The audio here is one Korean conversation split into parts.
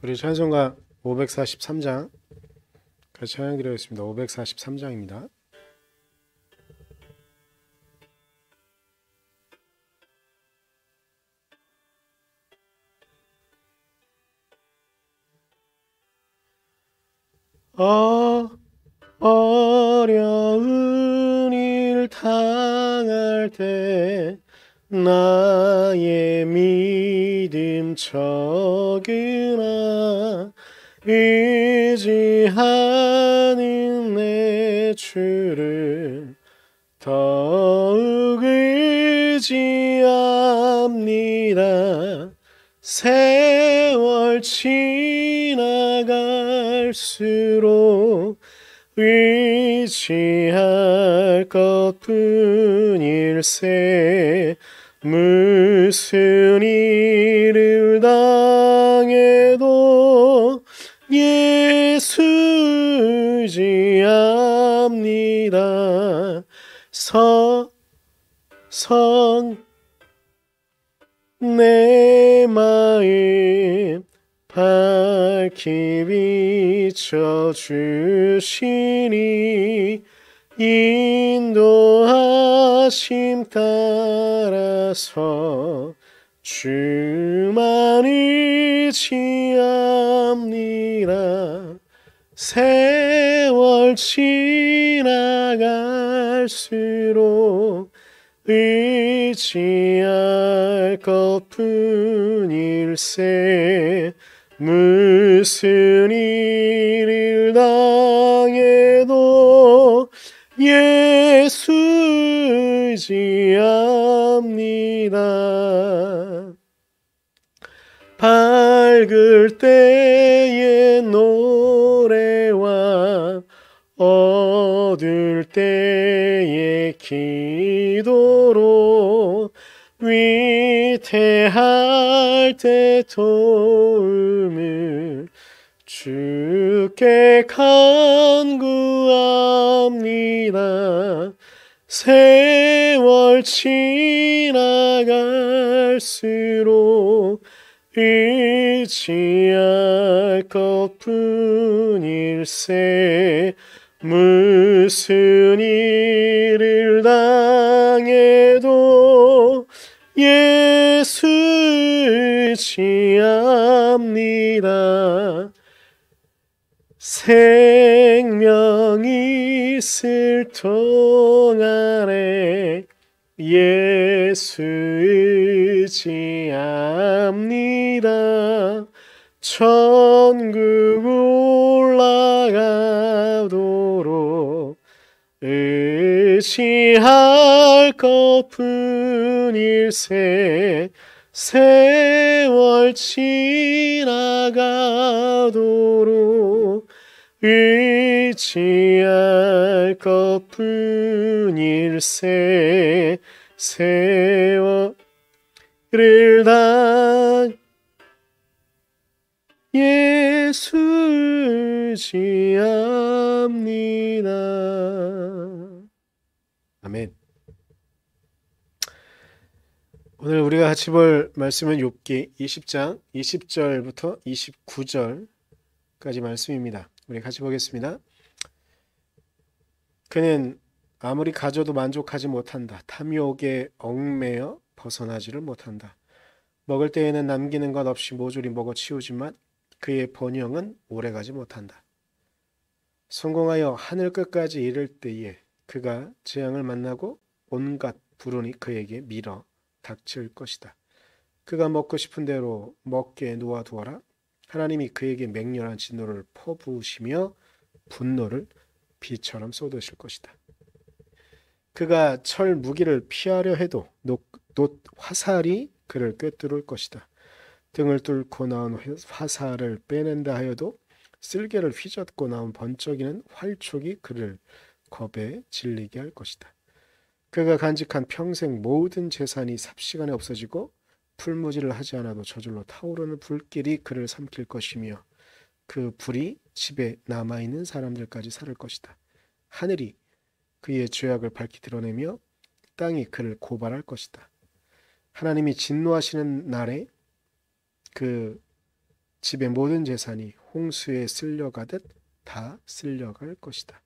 우리 찬송가 543장 같이 찬양드리겠습니다. 543장입니다. 어려운 일 당할 때 나의 믿음 적으나 의지하는 내 주를 더욱 의지합니다. 세월 지나갈수록 의지할 것뿐일세. 무슨 일을 당해도 예수 의지합니다. 내 마음 밝히 비춰주시니 인도하심 따라서 주만 의지합니다. 세월 지나갈수록 의지할 것뿐일세. 무슨 일을 당해도 예수 의지합니다. 밝을 때의 노래와 어두울 때의 기도로 위태할 때 도움을 주께 간구합니다. 세월 지나갈수록 의지할 것뿐일세. 무슨 일을 당해도 예수 의지합니다. 생명 있을 동안에 예수 의지합니다. 천국 올라가도록 의지할 것뿐일세. 세월 지나가도록 의지할 것뿐일세. 세월을 예수 의지합니다. 아멘. 오늘 우리가 같이 볼 말씀은 욥기 20장 20절부터 29절까지 말씀입니다. 우리 같이 보겠습니다. 그는 아무리 가져도 만족하지 못한다. 탐욕에 얽매여 벗어나지를 못한다. 먹을 때에는 남기는 것 없이 모조리 먹어 치우지만 그의 번영은 오래가지 못한다. 성공하여 하늘 끝까지 이를 때에 그가 재앙을 만나고 온갖 불운이 그에게 밀어 닥칠 것이다. 그가 먹고 싶은 대로 먹게 놓아두어라. 하나님이 그에게 맹렬한 진노를 퍼부으시며 분노를 비처럼 쏟으실 것이다. 그가 철 무기를 피하려 해도 놋 화살이 그를 꿰뚫을 것이다. 등을 뚫고 나온 화살을 빼낸다 하여도 쓸개를 휘젓고 나온 번쩍이는 활촉이 그를 겁에 질리게 할 것이다. 그가 간직한 평생 모든 재산이 삽시간에 없어지고 풀무지를 하지 않아도 저절로 타오르는 불길이 그를 삼킬 것이며 그 불이 집에 남아있는 사람들까지 살을 것이다. 하늘이 그의 죄악을 밝히 드러내며 땅이 그를 고발할 것이다. 하나님이 진노하시는 날에 그 집의 모든 재산이 홍수에 쓸려가듯 다 쓸려갈 것이다.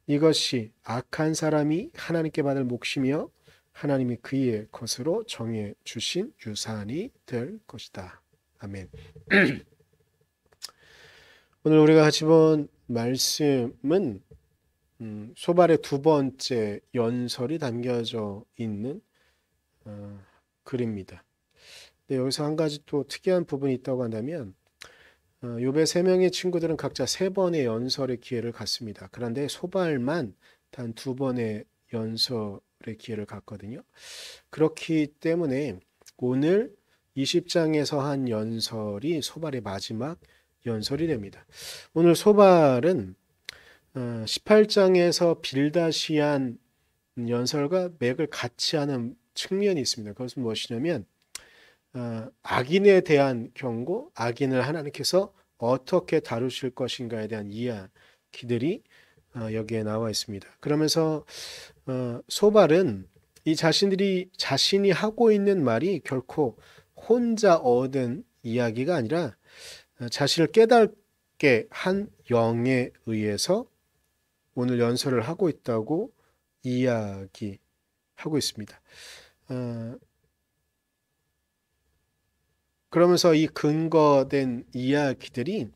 이것이 악한 사람이 하나님께 받을 몫이며 하나님이 그의 것으로 정해 주신 유산이 될 것이다. 아멘. 오늘 우리가 같이 본 말씀은 소발의 두 번째 연설이 담겨져 있는 글입니다. 근데 여기서 한 가지 또 특이한 부분이 있다고 한다면 욥의 세 명의 친구들은 각자 세 번의 연설의 기회를 갖습니다. 그런데 소발만 단 두 번의 연설의 기회를 갖거든요. 그렇기 때문에 오늘 20장에서 한 연설이 소발의 마지막 연설이 됩니다. 오늘 소발은 18장에서 빌다시한 연설과 맥을 같이 하는 측면이 있습니다. 그것은 무엇이냐면 악인에 대한 경고, 악인을 하나님께서 어떻게 다루실 것인가에 대한 이야기들이 여기에 나와 있습니다. 그러면서 소발은 이 자신이 하고 있는 말이 결코 혼자 얻은 이야기가 아니라 자신을 깨닫게 한 영에 의해서 오늘 연설을 하고 있다고 이야기하고 있습니다. 그러면서 이 근거된 이야기들이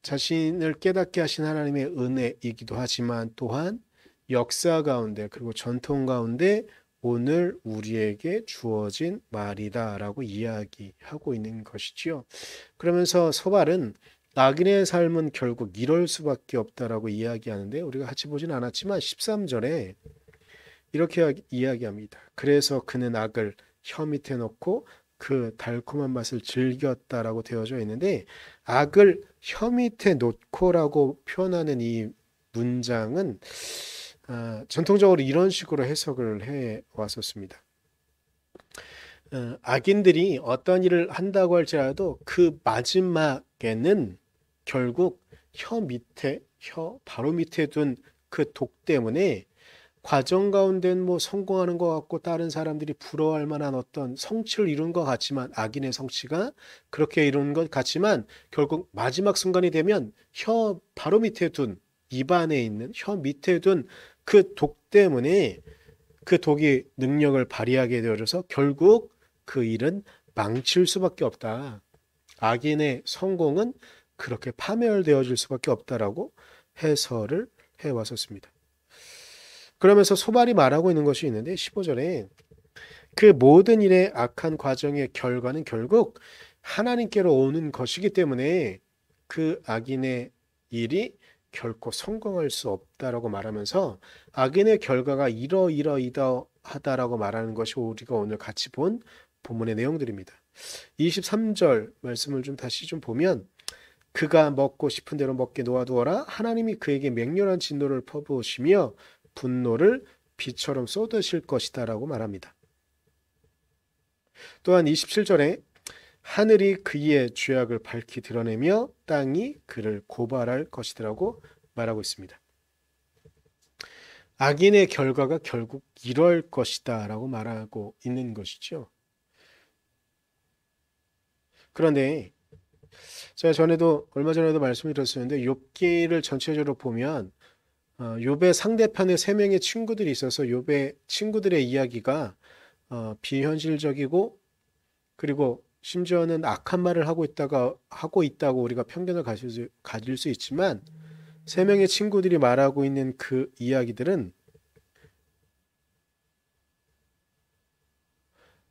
자신을 깨닫게 하신 하나님의 은혜이기도 하지만 또한 역사 가운데 그리고 전통 가운데 오늘 우리에게 주어진 말이다라고 이야기하고 있는 것이지요. 그러면서 소발은 악인의 삶은 결국 이럴 수밖에 없다라고 이야기하는데 우리가 같이 보진 않았지만 13절에 이렇게 이야기합니다. 그래서 그는 악을 혀 밑에 넣고 그 달콤한 맛을 즐겼다라고 되어져 있는데 악을 혀 밑에 놓고라고 표현하는 이 문장은 전통적으로 이런 식으로 해석을 해 왔었습니다. 악인들이 어떤 일을 한다고 할지라도 그 마지막에는 결국 혀 바로 밑에 둔 그 독 때문에 과정 가운데는 뭐 성공하는 것 같고 다른 사람들이 부러워할 만한 어떤 성취를 이룬 것 같지만 악인의 성취가 그렇게 이룬 것 같지만 결국 마지막 순간이 되면 혀 바로 밑에 둔 입안에 있는 혀 밑에 둔 그 독 때문에 그 독이 능력을 발휘하게 되어져서 결국 그 일은 망칠 수밖에 없다. 악인의 성공은 그렇게 파멸되어질 수밖에 없다라고 해설을 해왔었습니다. 그러면서 소발이 말하고 있는 것이 있는데 15절에 그 모든 일의 악한 과정의 결과는 결국 하나님께로 오는 것이기 때문에 그 악인의 일이 결코 성공할 수 없다라고 말하면서 악인의 결과가 이러이러하다라고 말하는 것이 우리가 오늘 같이 본 본문의 내용들입니다. 23절 말씀을 좀 다시 좀 보면 그가 먹고 싶은 대로 먹게 놓아두어라. 하나님이 그에게 맹렬한 진노를 퍼부으시며 분노를 비처럼 쏟으실 것이다 라고 말합니다. 또한 27절에 하늘이 그의 죄악을 밝히 드러내며 땅이 그를 고발할 것이라고 말하고 있습니다. 악인의 결과가 결국 이럴 것이다 라고 말하고 있는 것이죠. 그런데 제가 얼마 전에도 말씀을 드렸었는데 욥기를 전체적으로 보면 욥의 상대편에 세 명의 친구들이 있어서 욥의 친구들의 이야기가 비현실적이고 그리고 심지어는 악한 말을 하고 있다고 우리가 편견을 가질 수 있지만 세 명의 친구들이 말하고 있는 그 이야기들은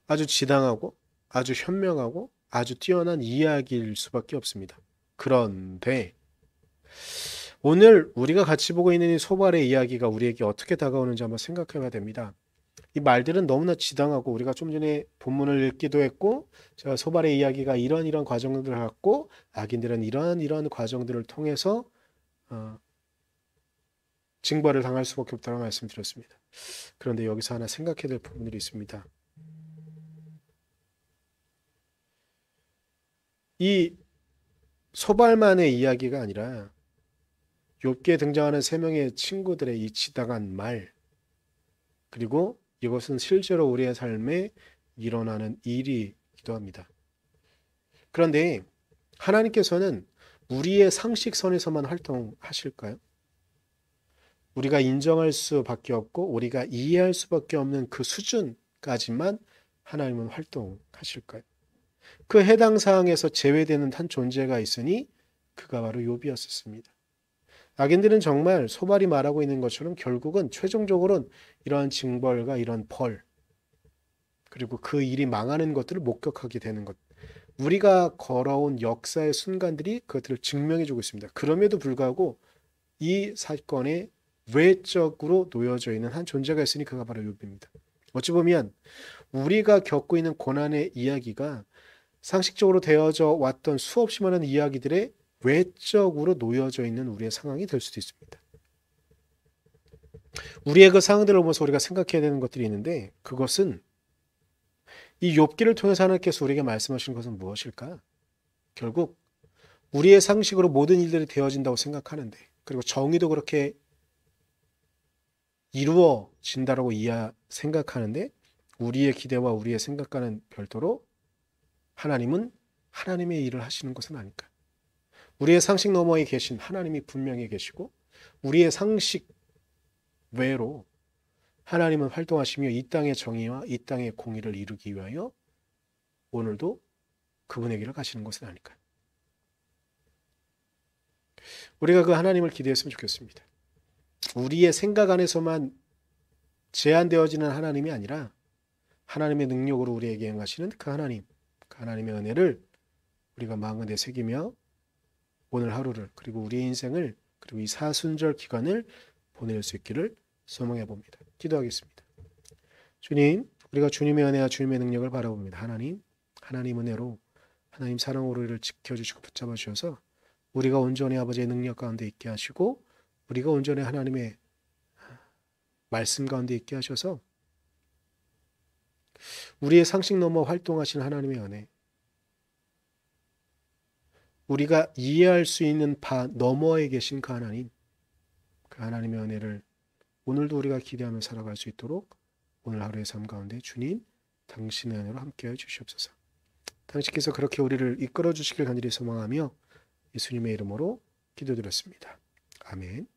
아주 지당하고 아주 현명하고 아주 뛰어난 이야기일 수밖에 없습니다. 그런데 오늘 우리가 같이 보고 있는 이 소발의 이야기가 우리에게 어떻게 다가오는지 한번 생각해 봐야 됩니다. 이 말들은 너무나 지당하고 우리가 좀 전에 본문을 읽기도 했고 제가 소발의 이야기가 이런 과정들을 갖고 악인들은 이런 과정들을 통해서 징벌을 당할 수밖에 없다고 말씀드렸습니다. 그런데 여기서 하나 생각해야 될 부분들이 있습니다. 이 소발만의 이야기가 아니라 욥기에 등장하는 세 명의 친구들의 이 지당한 말 그리고 이것은 실제로 우리의 삶에 일어나는 일이기도 합니다. 그런데 하나님께서는 우리의 상식선에서만 활동하실까요? 우리가 인정할 수밖에 없고 우리가 이해할 수밖에 없는 그 수준까지만 하나님은 활동하실까요? 그 해당 사항에서 제외되는 한 존재가 있으니 그가 바로 욥이었습니다. 악인들은 정말 소발이 말하고 있는 것처럼 결국은 최종적으로는 이러한 징벌과 이런 벌, 그리고 그 일이 망하는 것들을 목격하게 되는 것. 우리가 걸어온 역사의 순간들이 그것들을 증명해주고 있습니다. 그럼에도 불구하고 이 사건에 외적으로 놓여져 있는 한 존재가 있으니 그가 바로 욥입니다. 어찌 보면 우리가 겪고 있는 고난의 이야기가 상식적으로 되어져 왔던 수없이 많은 이야기들의 외적으로 놓여져 있는 우리의 상황이 될 수도 있습니다. 우리의 그 상황들을 보면서 우리가 생각해야 되는 것들이 있는데 그것은 이 욥기를 통해서 하나님께서 우리에게 말씀하신 것은 무엇일까? 결국 우리의 상식으로 모든 일들이 되어진다고 생각하는데 그리고 정의도 그렇게 이루어진다라고 생각하는데 우리의 기대와 우리의 생각과는 별도로 하나님은 하나님의 일을 하시는 것은 아닐까? 우리의 상식 너머에 계신 하나님이 분명히 계시고 우리의 상식 외로 하나님은 활동하시며 이 땅의 정의와 이 땅의 공의를 이루기 위하여 오늘도 그분의 길을 가시는 것은 아닐까? 우리가 그 하나님을 기대했으면 좋겠습니다. 우리의 생각 안에서만 제한되어지는 하나님이 아니라 하나님의 능력으로 우리에게 행하시는 그 하나님, 그 하나님의 은혜를 우리가 마음에 새기며 오늘 하루를 그리고 우리의 인생을 그리고 이 사순절 기간을 보낼 수 있기를 소망해 봅니다. 기도하겠습니다. 주님, 우리가 주님의 은혜와 주님의 능력을 바라봅니다. 하나님 은혜로 하나님 사랑으로 우리를 지켜주시고 붙잡아 주셔서 우리가 온전히 아버지의 능력 가운데 있게 하시고 우리가 온전히 하나님의 말씀 가운데 있게 하셔서 우리의 상식 넘어 활동하신 하나님의 은혜, 우리가 이해할 수 있는 바 너머에 계신 그 하나님, 그 하나님의 은혜를 오늘도 우리가 기대하며 살아갈 수 있도록 오늘 하루의 삶 가운데 주님, 당신의 은혜로 함께하여 주시옵소서. 당신께서 그렇게 우리를 이끌어 주시길 간절히 소망하며 예수님의 이름으로 기도드렸습니다. 아멘.